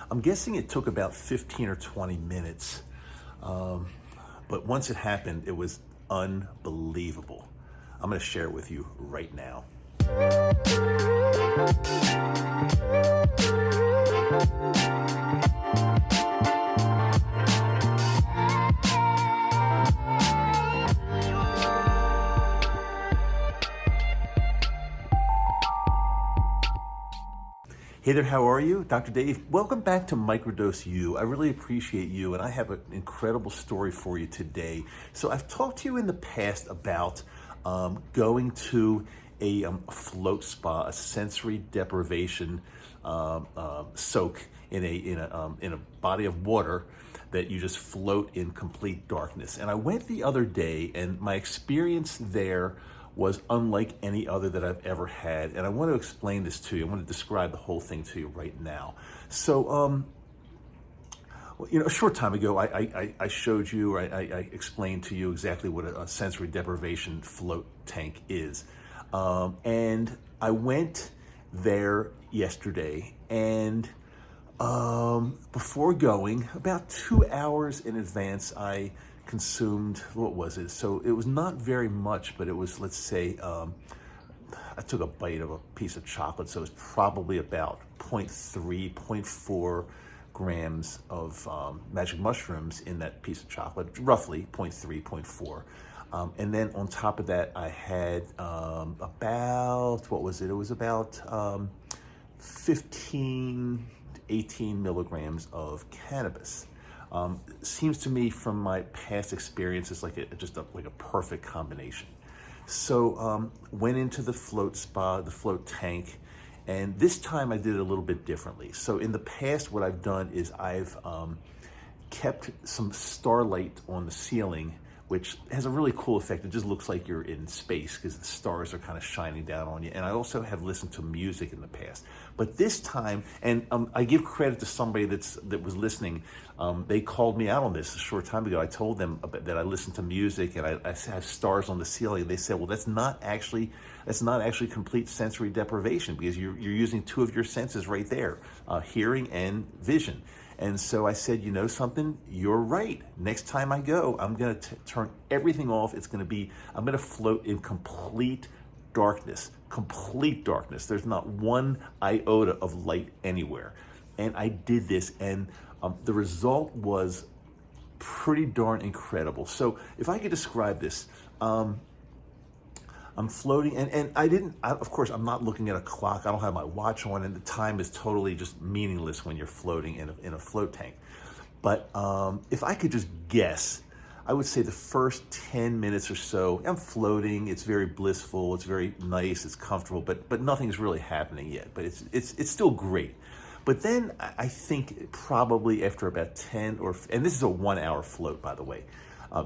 I'm guessing it took about 15 or 20 minutes. Um, but once it happened, it was unbelievable. I'm going to share it with you right now. Hey there, how are you? Dr. Dave. Welcome back to Microdose U. I really appreciate you, and I have an incredible story for you today. So I've talked to you in the past about going to a float spa, a sensory deprivation soak in a body of water that you just float in complete darkness. And I went the other day, and my experience there was unlike any other that I've ever had. And I want to explain this to you. I want to describe the whole thing to you right now. So, a short time ago, I showed you, or I explained to you exactly what a sensory deprivation float tank is. And I went there yesterday, and before going, about 2 hours in advance, I consumed, what was it? So it was not very much, but it was, let's say, I took a bite of a piece of chocolate, so it was probably about 0.3, 0.4 grams of magic mushrooms in that piece of chocolate, roughly 0.3, 0.4. And then on top of that, I had about, what was it? It was about 15, 18 milligrams of cannabis. Seems to me from my past experiences like a perfect combination. So went into the float spa, the float tank, and this time I did it a little bit differently. So in the past, what I've done is I've kept some starlight on the ceiling, which has a really cool effect. It just looks like you're in space because the stars are kind of shining down on you. And I also have listened to music in the past. But this time, and I give credit to somebody that was listening. They called me out on this a short time ago. I told them that I listened to music and I have stars on the ceiling. They said, well, that's not actually complete sensory deprivation because you're using two of your senses right there, hearing and vision. And so I said, you know something, you're right. Next time I go, I'm going to turn everything off. I'm going to float in complete darkness. There's not one iota of light anywhere. And I did this, and the result was pretty darn incredible. So if I could describe this, I'm floating, and of course, I'm not looking at a clock. I don't have my watch on, and the time is totally just meaningless when you're floating in a float tank. But if I could just guess, I would say the first 10 minutes or so, I'm floating. It's very blissful. It's very nice. It's comfortable, but nothing's really happening yet. But it's still great. But then I think probably after about 10 and this is a 1 hour float, by the way.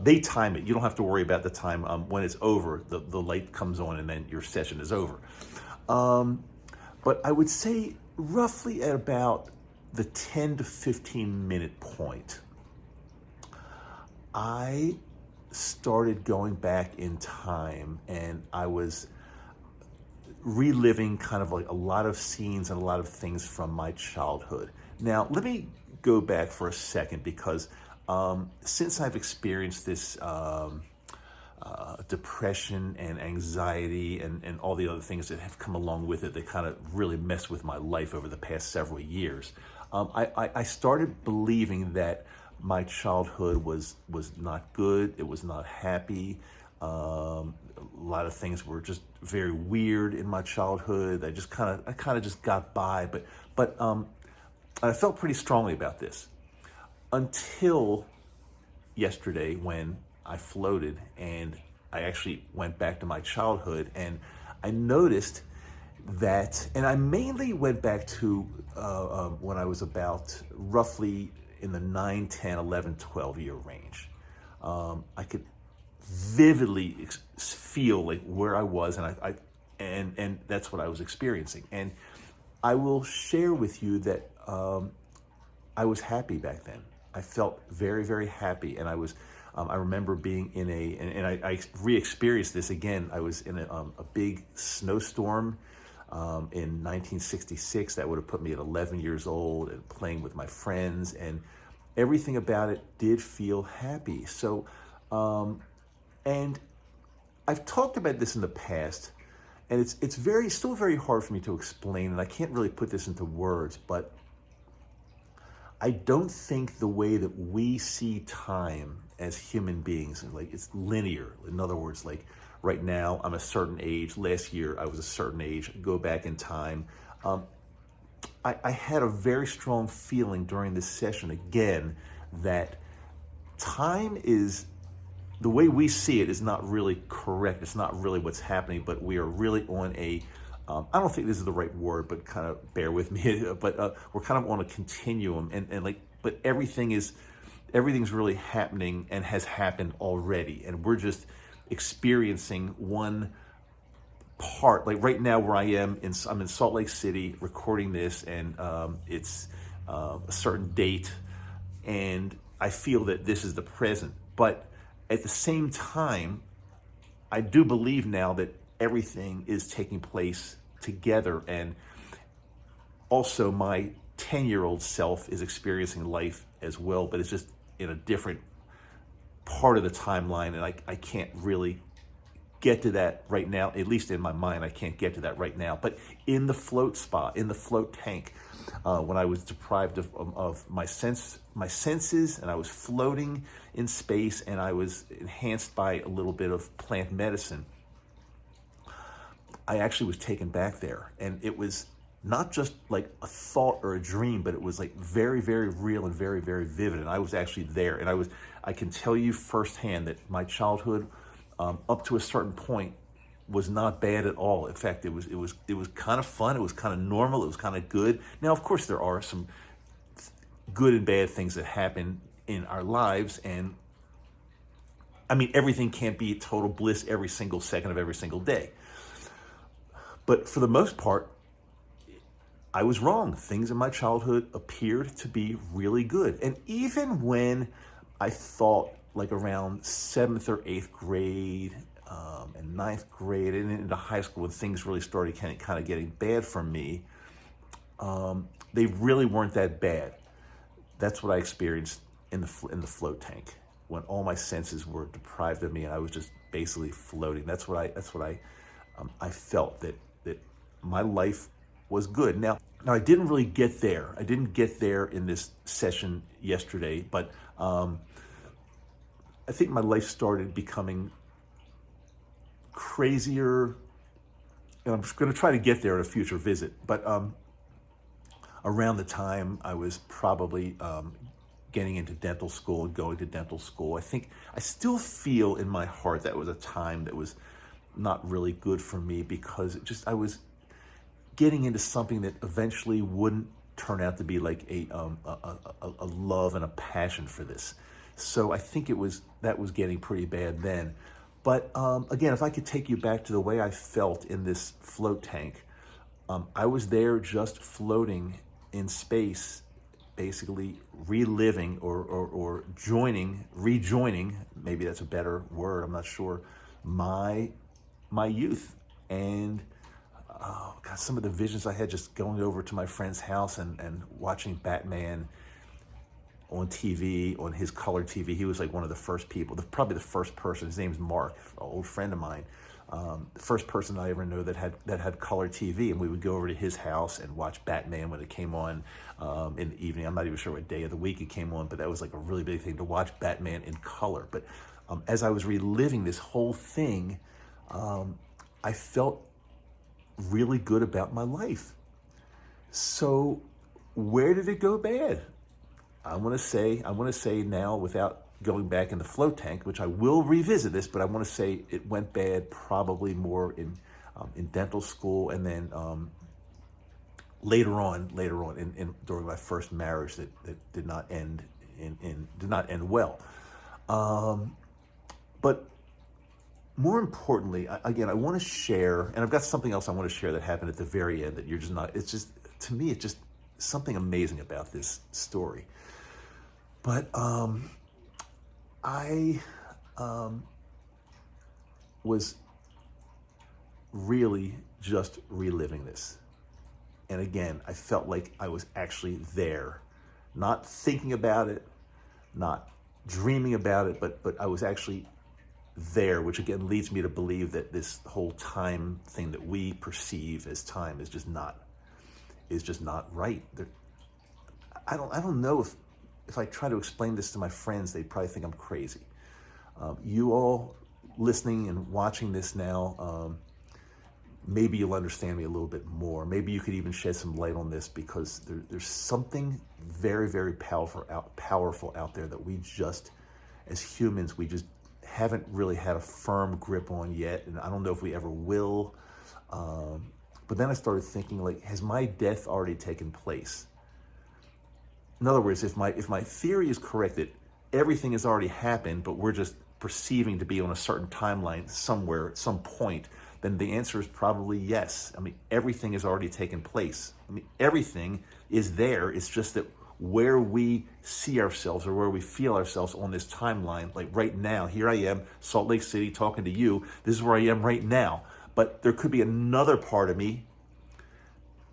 They time it. You don't have to worry about the time. When it's over, the light comes on and then your session is over. But I would say roughly at about the 10 to 15 minute point, I started going back in time, and I was reliving kind of like a lot of scenes and a lot of things from my childhood. Now, let me go back for a second because since I've experienced this depression and anxiety and all the other things that have come along with it that kind of really messed with my life over the past several years, I started believing that my childhood was not good. It was not happy. A lot of things were just very weird in my childhood. I kind of just got by, but I felt pretty strongly about this until yesterday when I floated and I actually went back to my childhood, and I noticed that, and I mainly went back to when I was about roughly in the 9, 10, 11, 12 year range. I could vividly feel like where I was, and that's what I was experiencing. And I will share with you that I was happy back then. I felt very, very happy, and I remember being in I re-experienced this again. I was in a big snowstorm in 1966. That would have put me at 11 years old and playing with my friends, and everything about it did feel happy. So, and I've talked about this in the past, and it's still very hard for me to explain, and I can't really put this into words, but I don't think the way that we see time as human beings, like it's linear. In other words, like right now I'm a certain age. Last year I was a certain age. Go back in time. I had a very strong feeling during this session again that time is, the way we see it is not really correct. It's not really what's happening, but we are really on a, I don't think this is the right word, but kind of bear with me, but we're kind of on a continuum, and like, but everything's really happening and has happened already. And we're just experiencing one part. Like right now where I'm in Salt Lake City recording this, and it's a certain date, and I feel that this is the present. But at the same time, I do believe now that everything is taking place together, and also my 10-year-old self is experiencing life as well, but it's just in a different part of the timeline, and I can't really get to that right now. At least in my mind, I can't get to that right now. But in the float spa, in the float tank, when I was deprived of my senses, and I was floating in space, and I was enhanced by a little bit of plant medicine, I actually was taken back there. And it was not just like a thought or a dream, but it was like very, very real and very, very vivid. And I was actually there. And I can tell you firsthand that my childhood, up to a certain point, was not bad at all. In fact, it was kind of fun. It was kind of normal. It was kind of good. Now, of course, there are some good and bad things that happen in our lives. And I mean, everything can't be total bliss every single second of every single day. But for the most part, I was wrong. Things in my childhood appeared to be really good. And even when I thought, like around 7th or 8th grade, and 9th grade, and into high school, when things really started kind of getting bad for me, they really weren't that bad. That's what I experienced in the float tank, when all my senses were deprived of me and I was just basically floating. That's what I felt, that my life was good. Now I didn't really get there. I didn't get there in this session yesterday, but I think my life started becoming crazier, and I'm just going to try to get there at a future visit. But around the time I was probably getting into dental school and going to dental school, I think I still feel in my heart that was a time that was not really good for me, because I was getting into something that eventually wouldn't turn out to be like a love and a passion for this. So I think that was getting pretty bad then. But again, if I could take you back to the way I felt in this float tank, I was there just floating in space, basically reliving or rejoining, maybe that's a better word, I'm not sure, my youth. And oh God, some of the visions I had just going over to my friend's house and watching Batman on TV, on his color TV. He was like one of the first people, probably the first person. His name's Mark, an old friend of mine. The first person I ever know that had color TV, and we would go over to his house and watch Batman when it came on in the evening. I'm not even sure what day of the week it came on, but that was like a really big thing to watch Batman in color. But as I was reliving this whole thing, I felt really good about my life. So where did it go bad? I want to say now, without going back in the float tank, which I will revisit this, but I want to say it went bad probably more in dental school, and then later on during my first marriage that did not end well. But more importantly, again, I want to share, and I've got something else I want to share that happened at the very end that you're just not. It's just, to me, it's just something amazing about this story. But I was really just reliving this. And again, I felt like I was actually there, not thinking about it, not dreaming about it, but I was actually there, which again leads me to believe that this whole time thing that we perceive as time is just not right. I don't know if I try to explain this to my friends, they'd probably think I'm crazy. You all listening and watching this now, maybe you'll understand me a little bit more. Maybe you could even shed some light on this, because there's something very, very powerful out there that we just, as humans, we just haven't really had a firm grip on yet, and I don't know if we ever will. But then I started thinking, like, has my death already taken place? In other words, if my theory is correct that everything has already happened, but we're just perceiving to be on a certain timeline somewhere at some point, then the answer is probably yes. I mean, everything has already taken place. I mean, everything is there. It's just that where we see ourselves or where we feel ourselves on this timeline, like right now, here I am, Salt Lake City, talking to you. This is where I am right now. But there could be another part of me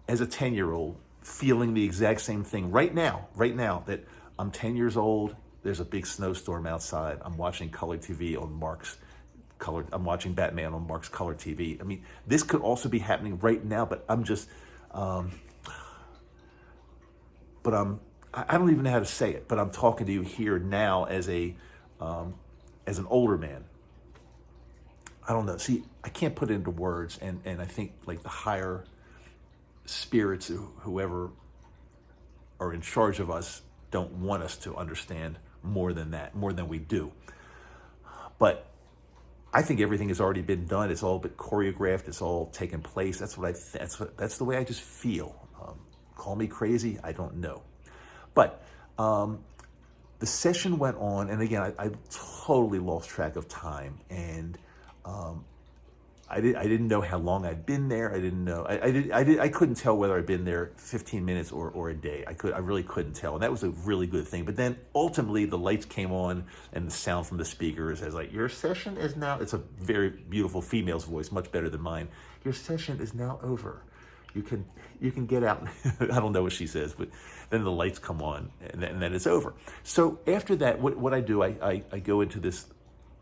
as a 10-year-old feeling the exact same thing right now, that I'm 10 years old, there's a big snowstorm outside, I'm watching color TV on I'm watching Batman on Mark's Color TV. I mean, this could also be happening right now, but I'm just, I don't even know how to say it, but I'm talking to you here now as an older man. I don't know. See, I can't put it into words, and I think like the higher spirits, whoever are in charge of us, don't want us to understand more than we do. But I think everything has already been done. It's all been choreographed. It's all taken place. That's the way I just feel. Call me crazy. I don't know. But the session went on, and again, I totally lost track of time, and I didn't know how long I'd been there. I didn't know. I couldn't tell whether I'd been there 15 minutes or a day. I really couldn't tell, and that was a really good thing. But then ultimately the lights came on and the sound from the speakers as like, your session is now. It's a very beautiful female's voice, much better than mine. Your session is now over. You can get out. I don't know what she says, but then the lights come on and then it's over. So after that, what I do, I go into this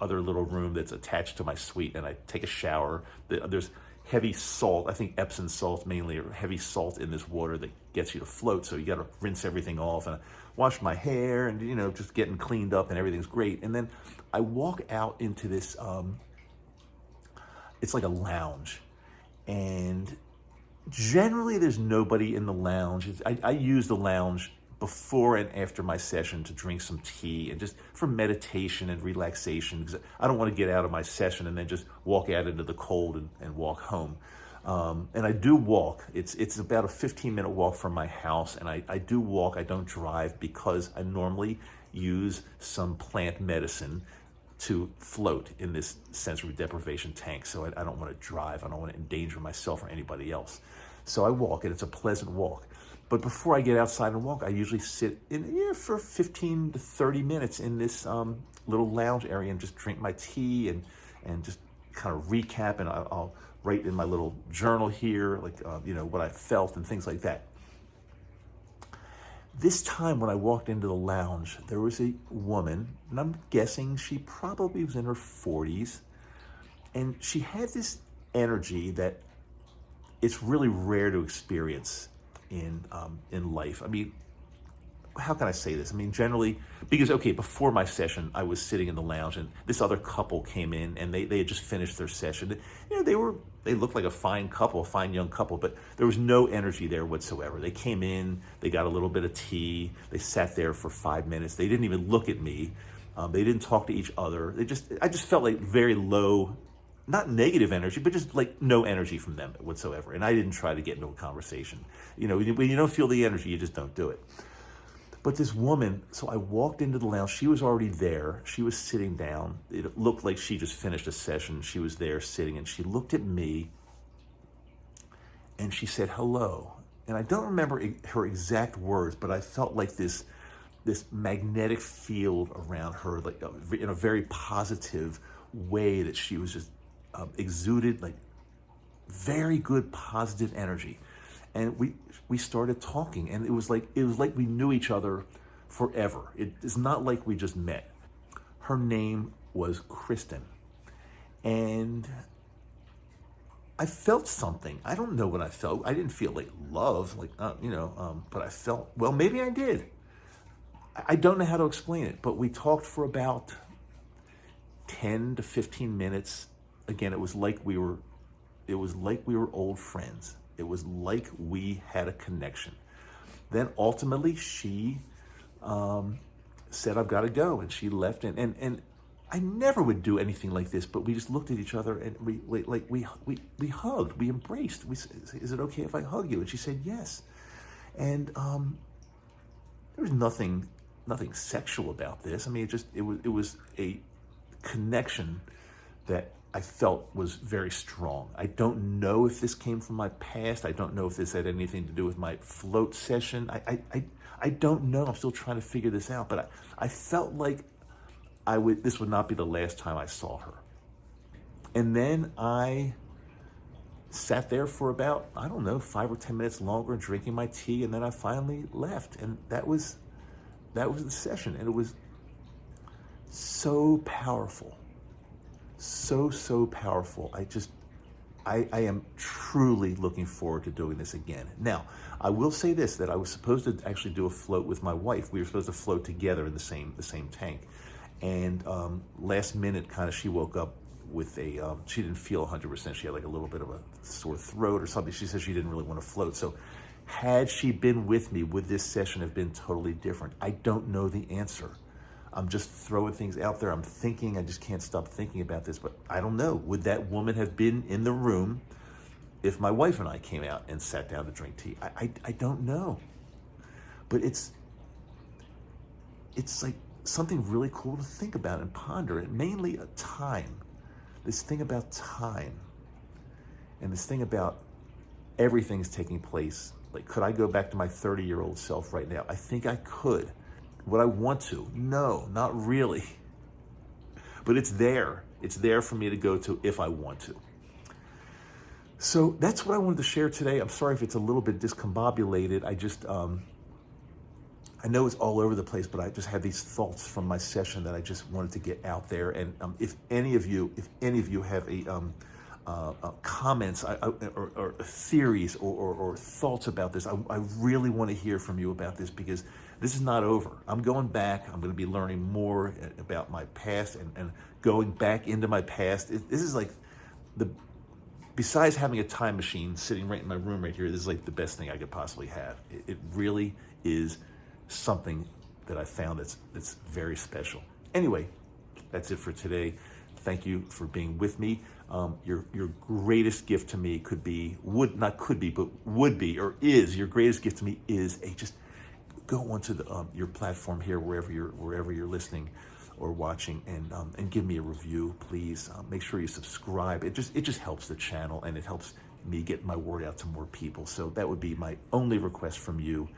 other little room that's attached to my suite, and I take a shower. There's heavy salt, I think Epsom salt mainly, or heavy salt in this water that gets you to float, so you got to rinse everything off, and I wash my hair, and just getting cleaned up, and everything's great. And then I walk out into this, it's like a lounge, and generally there's nobody in the lounge. I use the lounge before and after my session to drink some tea and just for meditation and relaxation, because I don't want to get out of my session and then just walk out into the cold and walk home. And I do walk. It's about a 15-minute walk from my house, and I do walk. I don't drive, because I normally use some plant medicine to float in this sensory deprivation tank. So I don't want to drive. I don't want to endanger myself or anybody else. So I walk, and it's a pleasant walk. But before I get outside and walk, I usually sit for 15 to 30 minutes in this little lounge area and just drink my tea and just kind of recap. And I'll write in my little journal here, like, what I felt and things like that. This time when I walked into the lounge, there was a woman, and I'm guessing she probably was in her 40s. And she had this energy that it's really rare to experience in life. I mean, how can I say this? I mean, generally, because, before my session, I was sitting in the lounge, and this other couple came in, and they had just finished their session. They looked like a fine couple, a fine young couple, but there was no energy there whatsoever. They came in, they got a little bit of tea, they sat there for 5 minutes. They didn't even look at me. They didn't talk to each other. I just felt like very low, not negative energy, but just like no energy from them whatsoever. And I didn't try to get into a conversation. When you don't feel the energy, you just don't do it. But this woman, so I walked into the lounge. She was already there. She was sitting down. It looked like she just finished a session. She was there sitting, and she looked at me, and she said, hello. And I don't remember her exact words, but I felt like this magnetic field around her, like in a very positive way, that she was just exuded like very good positive energy. And we started talking, and it was like we knew each other forever. It's not like we just met. Her name was Kristen. And I felt something. I don't know what I felt. I didn't feel like love, but I felt, well, maybe I did. I don't know how to explain it, but we talked for about 10 to 15 minutes. Again, it was like we were old friends. It was like we had a connection. Then ultimately she said, I've got to go. And she left. And I never would do anything like this, but we just looked at each other and we hugged, we embraced. We said, is it okay if I hug you? And she said, yes. And there was nothing sexual about this. I mean, it was a connection that I felt was very strong. I don't know if this came from my past. I don't know if this had anything to do with my float session. I don't know. I'm still trying to figure this out, but I felt like this would not be the last time I saw her. And then I sat there for about, I don't know, 5 or 10 minutes longer drinking my tea, and then I finally left. And that was the session, and it was so powerful. So powerful. I am truly looking forward to doing this again. Now, I will say this, that I was supposed to actually do a float with my wife. We were supposed to float together in the same tank. And last minute, kind of, she woke up with she didn't feel 100%. She had like a little bit of a sore throat or something. She said she didn't really want to float. So had she been with me, would this session have been totally different? I don't know the answer. I'm just throwing things out there. I'm thinking, I just can't stop thinking about this, but I don't know. Would that woman have been in the room if my wife and I came out and sat down to drink tea? I don't know. But it's like something really cool to think about and ponder, and mainly a time. This thing about time, and this thing about everything's taking place. Like, could I go back to my 30-year-old self right now? I think I could. Would I want to? No, not really. But it's there. It's there for me to go to if I want to. So that's what I wanted to share today. I'm sorry if it's a little bit discombobulated. I know it's all over the place, but I just had these thoughts from my session that I just wanted to get out there. And if any of you have comments or theories or thoughts about this, I really want to hear from you about this, because this is not over. I'm going back. I'm going to be learning more about my past and going back into my past. This is like besides having a time machine sitting right in my room right here, this is like the best thing I could possibly have. It really is something that I found that's very special. Anyway, that's it for today. Thank you for being with me. Your greatest gift to me would be, your greatest gift to me is just go onto your platform here, wherever you're listening or watching, and give me a review, please. Make sure you subscribe. It just helps the channel, and it helps me get my word out to more people. So that would be my only request from you.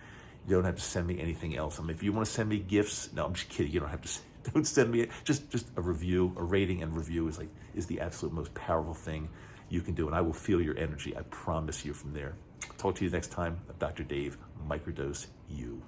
You don't have to send me anything else. If you want to send me gifts, no, I'm just kidding. You don't have to. Don't send me it. Just a review, a rating and review is the absolute most powerful thing you can do, and I will feel your energy. I promise you from there. Talk to you next time. Dr. Dave, Microdose You.